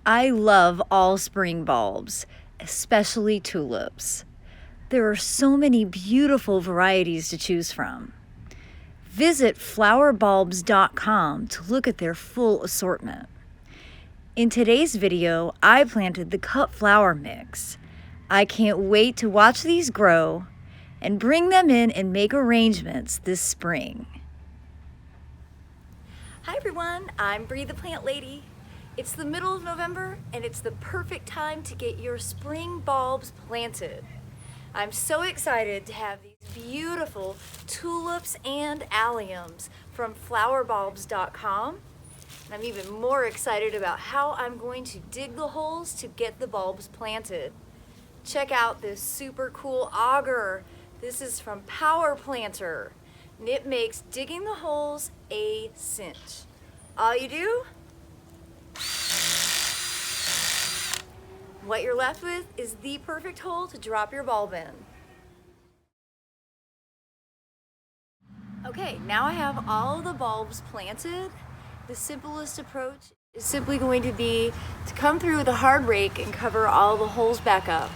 I love all spring bulbs, especially tulips. There are so many beautiful varieties to choose from. Visit flowerbulbs.com to look at their full assortment. In today's video, I planted the cut flower mix. I can't wait to watch these grow and bring them in and make arrangements this spring. Hi everyone, I'm Bree the Plant Lady. It's the middle of November and it's the perfect time to get your spring bulbs planted. I'm so excited to have these beautiful tulips and alliums from flowerbulbs.com. And I'm even more excited about how I'm going to dig the holes to get the bulbs planted. Check out this super cool auger. This is from Power Planter, and it makes digging the holes a cinch. All you do, what you're left with is the perfect hole to drop your bulb in. Okay, now I have all the bulbs planted. The simplest approach is simply going to be to come through with a hard rake and cover all the holes back up.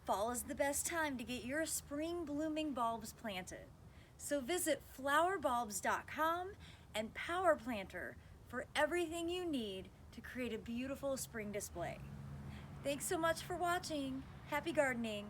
Fall is the best time to get your spring blooming bulbs planted. So visit flowerbulbs.com and Power Planter for everything you need to create a beautiful spring display. Thanks so much for watching. Happy gardening.